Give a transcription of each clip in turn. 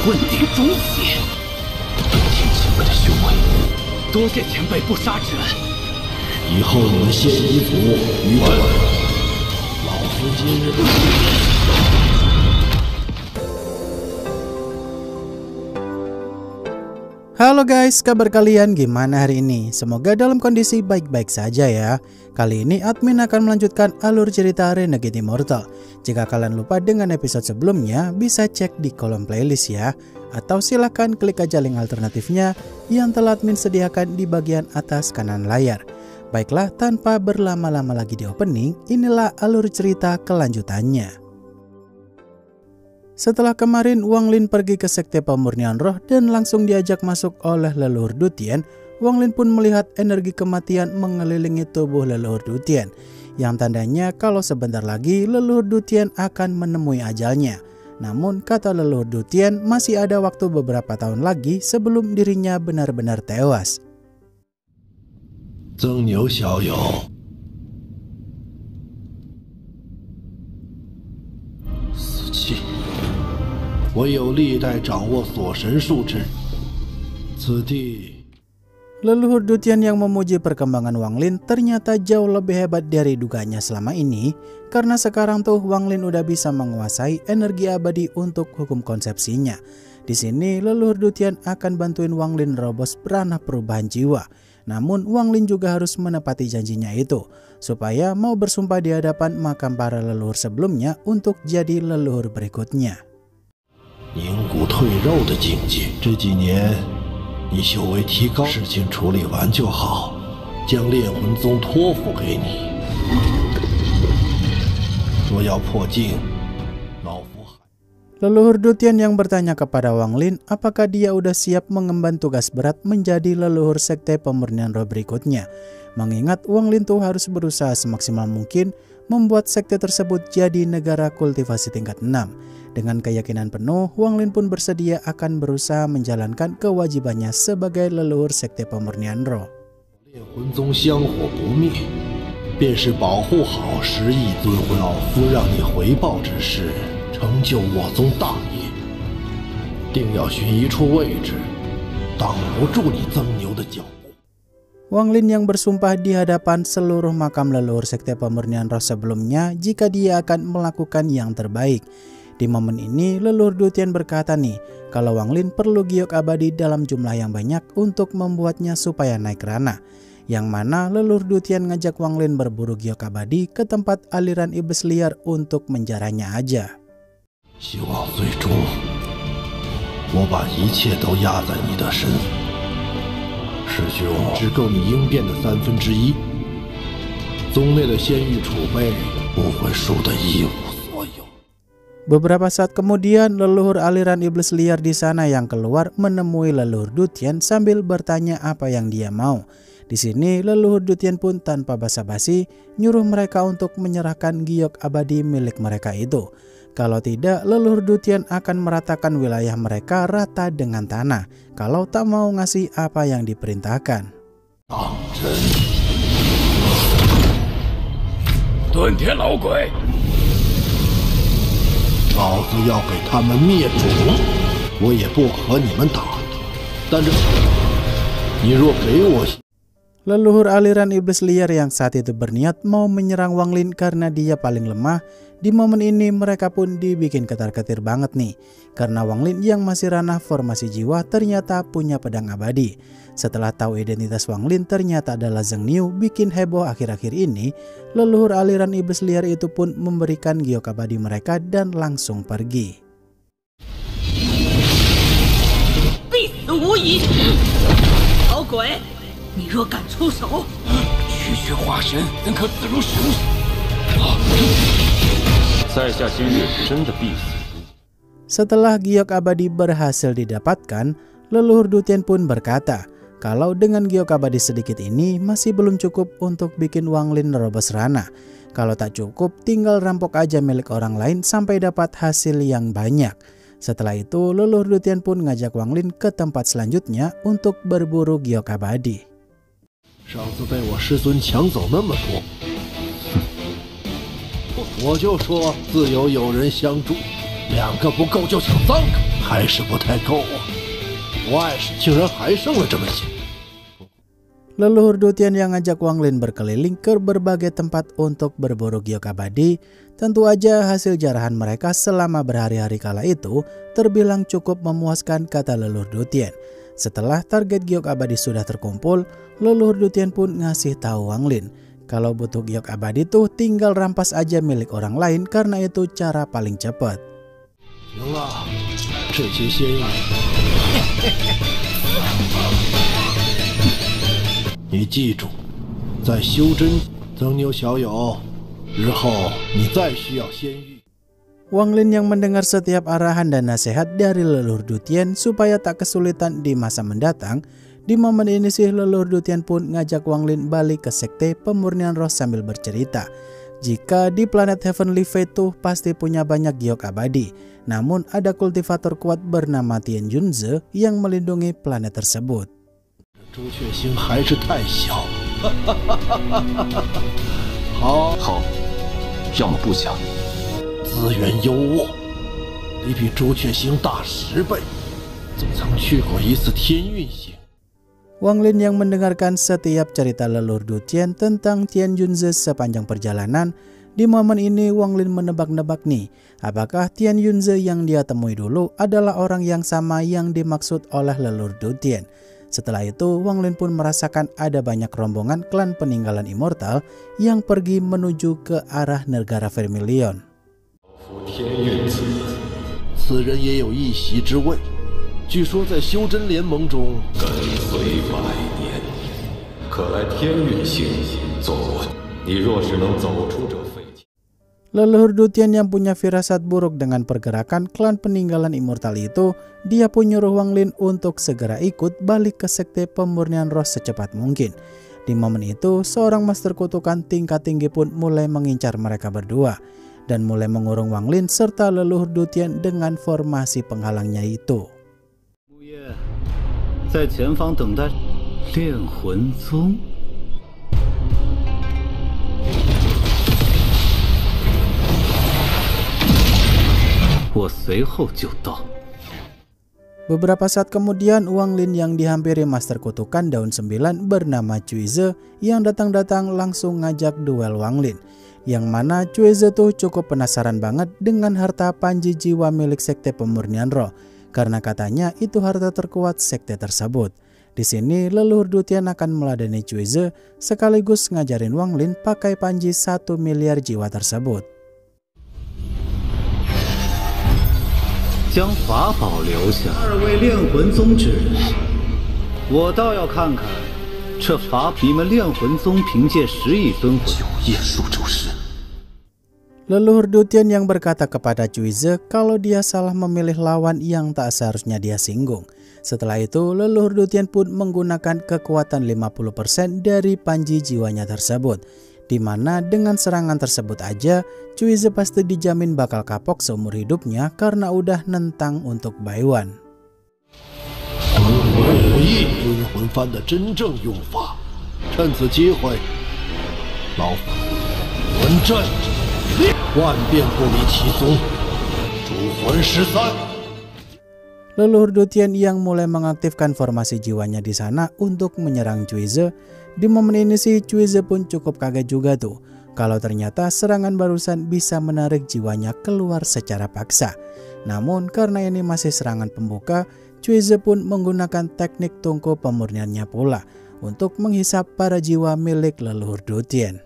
问鼎终结。听前辈的雄伟，多谢前辈不杀之恩。以后你们现一族与我，老夫今日。Halo guys, kabar kalian gimana hari ini? Semoga dalam kondisi baik-baik saja ya. Kali ini admin akan melanjutkan alur cerita Renegade Immortal. Jika kalian lupa dengan episode sebelumnya, bisa cek di kolom playlist ya. Atau silahkan klik aja link alternatifnya yang telah admin sediakan di bagian atas kanan layar. Baiklah, tanpa berlama-lama lagi di opening, inilah alur cerita kelanjutannya. Setelah kemarin Wang Lin pergi ke Sekte Pemurnian Roh dan langsung diajak masuk oleh leluhur Dutian, Wang Lin pun melihat energi kematian mengelilingi tubuh leluhur Dutian, yang tandanya kalau sebentar lagi leluhur Dutian akan menemui ajalnya. Namun kata leluhur Dutian masih ada waktu beberapa tahun lagi sebelum dirinya benar-benar tewas. 曾牛小友，死气！唯有历代掌握锁神术之人，此地。 Leluhur Dutian yang memuji perkembangan Wang Lin ternyata jauh lebih hebat dari dugaannya selama ini, karena sekarang tuh Wang Lin udah bisa menguasai energi abadi untuk hukum konsepsinya. Di sini leluhur Dutian akan bantuin Wang Lin robos ranah perubahan jiwa. Namun Wang Lin juga harus menepati janjinya itu, supaya mau bersumpah di hadapan makam para leluhur sebelumnya untuk jadi leluhur berikutnya. 凝骨退肉的境界，这几年你修为提高，事情处理完就好，将炼魂宗托付给你。若要破境，老夫还。 Leluhur Dutian yang bertanya kepada Wang Lin apakah dia udah siap mengemban tugas berat menjadi leluhur Sekte Pemurnian Roh berikutnya. Mengingat Wang Lin tuh harus berusaha semaksimal mungkin membuat sekte tersebut jadi negara kultivasi tingkat 6. Dengan keyakinan penuh, Wang Lin pun bersedia akan berusaha menjalankan kewajibannya sebagai leluhur Sekte Pemurnian Roh. 炼魂宗香火不灭，便是保护好10亿尊魂。老夫让你回报之事，成就我宗大业，定要寻一处位置，挡不住你曾牛的脚步。 Wang Lin yang bersumpah di hadapan seluruh makam leluhur Sekte Pemurnian Roh sebelumnya jika dia akan melakukan yang terbaik. Di momen ini leluhur Dutian berkata nih, kalau Wang Lin perlu giok abadi dalam jumlah yang banyak untuk membuatnya supaya naik ranah. Yang mana leluhur Dutian ngajak Wang Lin berburu giok abadi ke tempat aliran iblis liar untuk menjarahnya aja. 希望最终我把一切都压在你的身。 师兄只够你应变的1/3，宗内的仙玉储备不会输得一无所有。 Beberapa saat kemudian leluhur aliran iblis liar di sana yang keluar menemui leluhur Dutian sambil bertanya apa yang dia mau. Di sini leluhur Dutian pun tanpa basa-basi nyuruh mereka untuk menyerahkan giok abadi milik mereka itu. Kalau tidak, leluhur Dutian akan meratakan wilayah mereka rata dengan tanah kalau tak mau ngasih apa yang diperintahkan. 遁天老鬼， 老子要给他们灭种，我也不和你们打，但这你若给我。 Leluhur aliran iblis liar yang saat itu berniat mau menyerang Wang Lin karena dia paling lemah. Di momen ini mereka pun dibikin ketar-ketir banget nih, karena Wang Lin yang masih ranah formasi jiwa ternyata punya pedang abadi. Setelah tahu identitas Wang Lin ternyata adalah Zheng Niu bikin heboh akhir-akhir ini, leluhur aliran iblis liar itu pun memberikan giok abadi mereka dan langsung pergi. 必死无疑！老鬼，你若敢出手，区区化神怎可自如使用？在下今日真的必死。 Setelah giok abadi berhasil didapatkan, leluhur Dutian pun berkata kalau dengan giok abadi sedikit ini masih belum cukup untuk bikin Wang Lin nerobos ranah. Kalau tak cukup, tinggal rampok aja milik orang lain sampai dapat hasil yang banyak. Setelah itu, leluhur Dutian pun ngajak Wang Lin ke tempat selanjutnya untuk berburu giok abadi. 上次被我师尊抢走那么多，我就说自有友人相助，2个不够就抢3个。还是不太够啊！外甥竟然还剩了这么些。 Leluhur Dutian yang ngajak Wang Lin berkeliling ke berbagai tempat untuk berburu giok abadi. Tentu aja hasil jarahan mereka selama berhari-hari kala itu terbilang cukup memuaskan, kata leluhur Dutian. Setelah target giok abadi sudah terkumpul, leluhur Dutian pun ngasih tahu Wang Lin kalau butuh giok abadi tuh tinggal rampas aja milik orang lain karena itu cara paling cepat. 行了，这些仙玉。你记住，在修真增牛小友，日后你再需要仙玉。 Wang Lin yang mendengar setiap arahan dan nasihat dari leluhur Dutian supaya tak kesulitan di masa mendatang, di momen ini sih leluhur Dutian pun ngajak Wang Lin balik ke sekte pemurnian roh sambil bercerita jika di planet Heavenly Fate tuh pasti punya banyak giok abadi, namun ada kultivator kuat bernama Tian Junze yang melindungi planet tersebut. 朱雀星还是太小，好，要么不讲。资源优渥，你比朱雀星大10倍，曾去过一次天运星。 Wang Lin yang mendengarkan setiap cerita leluhur Dutian tentang Tian Junze sepanjang perjalanan, di momen ini Wang Lin menebak-nebak nih, apakah Tian Junze yang dia temui dulu adalah orang yang sama yang dimaksud oleh leluhur Dutian. Setelah itu, Wang Lin pun merasakan ada banyak rombongan klan peninggalan immortal yang pergi menuju ke arah negara Vermilion. 此人也有一席之位，据说在修真联盟中跟随100年，可来天运星做我。你若是能走出这废墟。 Leluhur Dutian yang punya firasat buruk dengan pergerakan klan peninggalan immortal itu, dia pun nyuruh Wang Lin untuk segera ikut balik ke sekte pemurnian roh secepat mungkin. Di momen itu, seorang master kutukan tingkat tinggi pun mulai mengincar mereka berdua dan mulai mengurung Wang Lin serta leluhur Dutian dengan formasi penghalangnya itu. 木叶，在前方等待炼魂宗。 我随后就到。 Beberapa saat kemudian, Wang Lin yang dihampiri master kutukan daun 9 bernama Cuize yang datang-datang langsung ngajak duel Wang Lin. Yang mana Cuize tuh cukup penasaran banget dengan harta panji jiwa milik sekte pemurnian roh, karena katanya itu harta terkuat sekte tersebut. Di sini leluhur Dutian akan meladeni Cuize sekaligus ngajarin Wang Lin pakai panji 1 miliar jiwa tersebut. 将法宝留下，2位炼魂宗之人，我倒要看看这法你们炼魂宗凭借10亿尊魂9叶数咒师。 Leluhur Dutian yang berkata kepada Cuize kalau dia salah memilih lawan yang tak seharusnya dia singgung. Setelah itu, leluhur Dutian pun menggunakan kekuatan 50% dari panji jiwanya tersebut, di mana dengan serangan tersebut aja Cuize pasti dijamin bakal kapok seumur hidupnya karena udah nentang untuk Bai Wan. 武艺吞魂幡的真正用法，趁此机会，老夫魂阵万变不离其宗，主魂13。 Leluhur Dutian yang mulai mengaktifkan formasi jiwanya di sana untuk menyerang Cuize. Di momen ini sih Cuize pun cukup kaget juga tuh, kalau ternyata serangan barusan bisa menarik jiwanya keluar secara paksa. Namun karena ini masih serangan pembuka, Cuize pun menggunakan teknik tungku pemurniannya pula untuk menghisap para jiwa milik leluhur Dutian.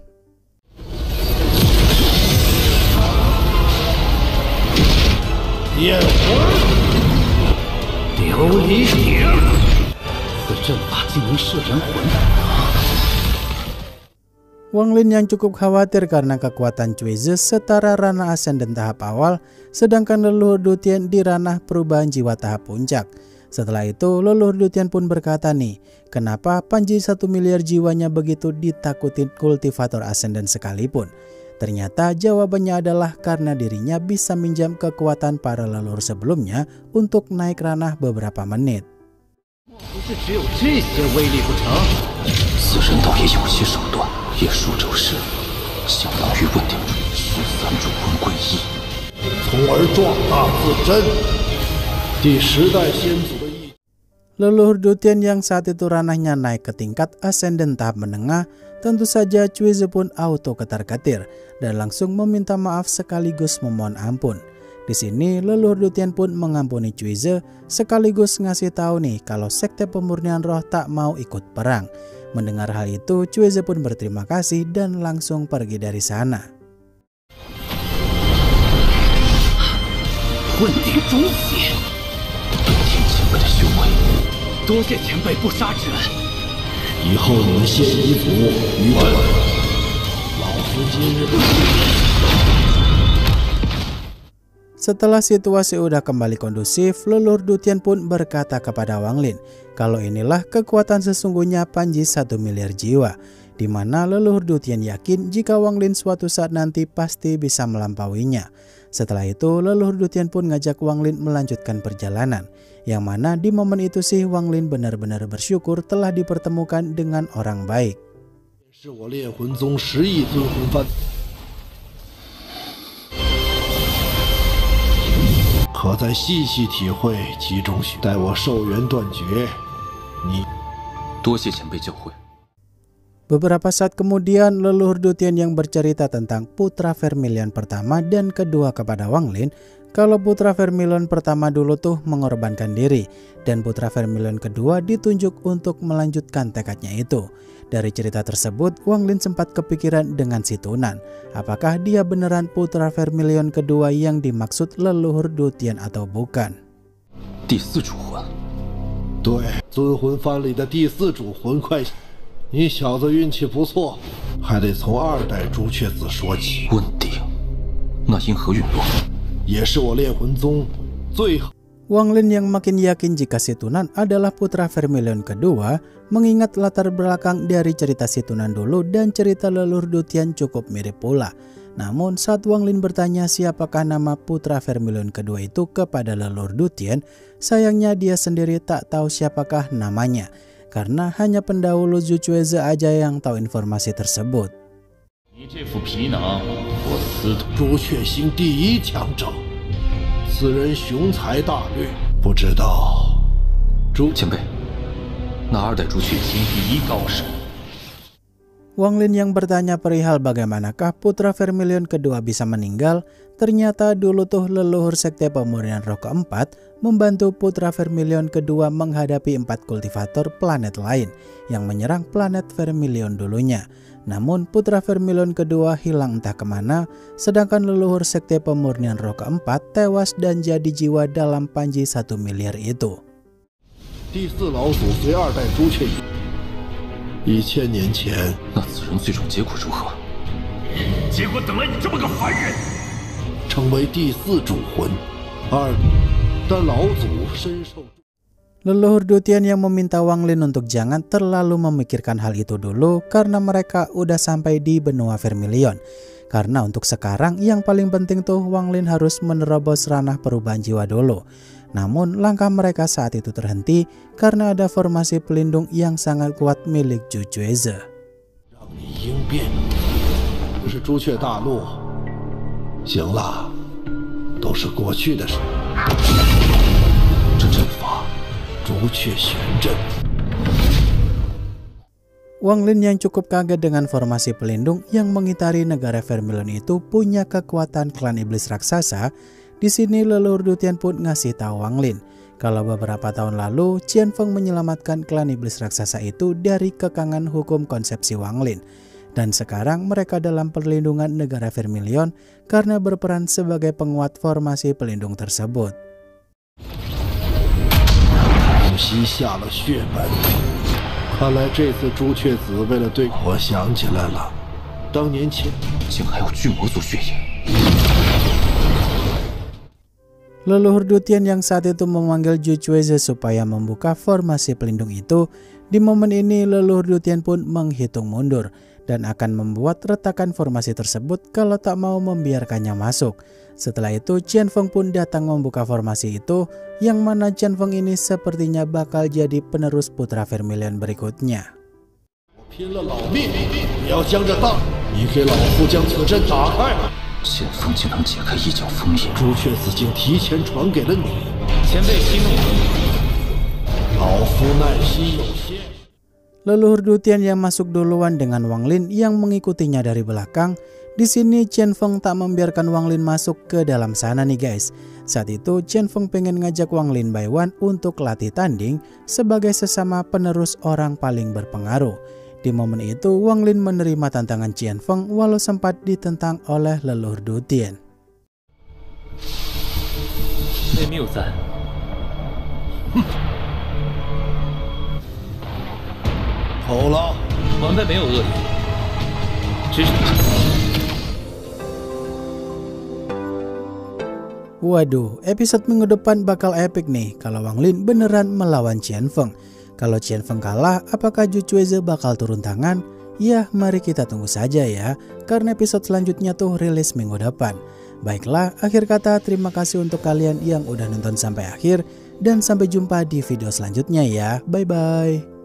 Wang Lin yang cukup khawatir karena kekuatan Cuize setara ranah ascendant tahap awal, sedangkan leluhur Dutian di ranah perubahan jiwa tahap puncak. Setelah itu leluhur Dutian pun berkata nih, kenapa panji 1 miliar jiwanya begitu ditakutin kultivator ascendant sekalipun. Ternyata jawabannya adalah karena dirinya bisa minjam kekuatan para leluhur sebelumnya untuk naik ranah beberapa menit. 不是只有这些威力不成？此人倒也有些手段。叶数咒师相当于问鼎13主魂归一，从而壮大自身。10代先祖的意。 Leluhur Dutian yang saat itu ranahnya naik ke tingkat ascendant tahap menengah, tentu saja Cuize pun auto ketar-ketir dan langsung meminta maaf sekaligus memohon ampun. Di sini leluhur Dutian pun mengampuni Cuize sekaligus ngasih tahu nih kalau sekte pemurnian roh tak mau ikut perang. Mendengar hal itu, Cuize pun berterima kasih dan langsung pergi dari sana. 问鼎中血，听前辈的雄伟，多谢前辈不杀之恩。以后你们现一族与我，老夫今日。 Setelah situasi udah kembali kondusif, leluhur Dutian pun berkata kepada Wang Lin kalau inilah kekuatan sesungguhnya Panji 1 miliar jiwa, di mana leluhur Dutian yakin jika Wang Lin suatu saat nanti pasti bisa melampauinya. Setelah itu, leluhur Dutian pun ngajak Wang Lin melanjutkan perjalanan, yang mana di momen itu sih Wang Lin benar-benar bersyukur telah dipertemukan dengan orang baik. 是我炼魂宗10亿尊魂幡。 可再细细体会其中许，待我寿元断绝，你多谢前辈教诲。 Beberapa saat kemudian, leluhur Dutian yang bercerita tentang putra Vermilion pertama dan kedua kepada Wang Lin, kalau putra Vermilion pertama dulu tuh mengorbankan diri, dan putra Vermilion kedua ditunjuk untuk melanjutkan tekadnya itu. Dari cerita tersebut, Wang Lin sempat kepikiran dengan si Tunan. Apakah dia beneran putra Vermilion kedua yang dimaksud leluhur Dutian atau bukan? 第4主魂，对，尊魂幡里的第4主魂，快！你小子运气不错，还得从2代朱雀子说起。问鼎，那因何陨落？也是我炼魂宗最好。 Wang Lin yang makin yakin jika si Tunan adalah putra Vermilion kedua, mengingat latar belakang dari cerita si Tunan dulu dan cerita leluhur Dutian cukup mirip pula. Namun saat Wang Lin bertanya siapakah nama putra Vermilion kedua itu kepada leluhur Dutian, sayangnya dia sendiri tak tahu siapakah namanya, karena hanya pendahulu Zhu Cuize aja yang tahu informasi tersebut. 你这副皮囊，我司徒朱雀星第1强者。 此人雄才大略，不知道朱前辈，那2代朱雀星第1高手。 Wang Lin yang bertanya perihal bagaimanakah putra Vermilion kedua bisa meninggal, ternyata dulu tuh leluhur sekte pemurnian roh keempat membantu putra Vermilion kedua menghadapi 4 kultivator planet lain yang menyerang planet Vermilion dulunya. Namun putra Vermilion kedua hilang entah kemana, sedangkan leluhur sekte pemurnian roh keempat tewas dan jadi jiwa dalam Panji 1 miliar itu. 第4老祖随2代朱雀1000年前，那此人最终结果如何？结果等来你这么个凡人，成为第4主魂但老祖深受。 Leluhur Dutian yang meminta Wang Lin untuk jangan terlalu memikirkan hal itu dulu karena mereka udah sampai di benua Vermilion. Karena untuk sekarang yang paling penting tuh Wang Lin harus menerobos ranah perubahan jiwa dulu. Namun langkah mereka saat itu terhenti karena ada formasi pelindung yang sangat kuat milik Zhu Cuize. 让你应变，这是朱雀大陆。行了，都是过去的事。这阵法。 朱雀玄阵。 Wang Lin yang cukup kaget dengan formasi pelindung yang mengitari negara Vermilion itu punya kekuatan klan iblis raksasa. Di sini leluhur Dutian pun ngasih tahu Wang Lin kalau beberapa tahun lalu Qianfeng menyelamatkan klan iblis raksasa itu dari kekangan hukum konsepsi Wang Lin. Dan sekarang mereka dalam perlindungan negara Vermilion karena berperan sebagai penguat formasi pelindung tersebut. 西下了血本，看来这次朱雀子为了对我想起来了，当年前竟还有巨魔族血影。 Leluhur Dutian yang saat itu memanggil Zhu Cuize supaya membuka formasi pelindung itu, di momen ini leluhur Dutian pun menghitung mundur dan akan membuat retakan formasi tersebut kalau tak mau membiarkannya masuk. Setelah itu Qianfeng pun datang membuka formasi itu, yang mana Qianfeng ini sepertinya bakal jadi penerus putra Vermilion berikutnya. 拼了老命也要将这大，你给老夫将此阵打开。 剑锋竟能解开一角封印，朱雀子竟提前传给了你，前辈息怒了。老夫耐心有限。 Leluhur Du Tian yang masuk duluan dengan Wang Lin yang mengikutinya dari belakang. Di sini Chen Feng tak membiarkan Wang Lin masuk ke dalam sana nih guys. Saat itu Chen Feng pengen ngajak Wang Lin Baiwan untuk latih tanding sebagai sesama penerus orang paling berpengaruh. Di momen itu Wang Lin menerima tantangan Chen Feng walau sempat ditentang oleh leluhur Du Tian. 内密友在。好了， 晚辈没有恶意，只是…… Waduh, episode minggu depan bakal epic nih kalau Wang Lin beneran melawan Chen Feng. Kalau Chen Feng kalah, apakah Zhu Cuize bakal turun tangan? Ya, mari kita tunggu saja ya, karena episode selanjutnya tuh rilis minggu depan. Baiklah, akhir kata terima kasih untuk kalian yang udah nonton sampai akhir, dan sampai jumpa di video selanjutnya ya. Bye-bye.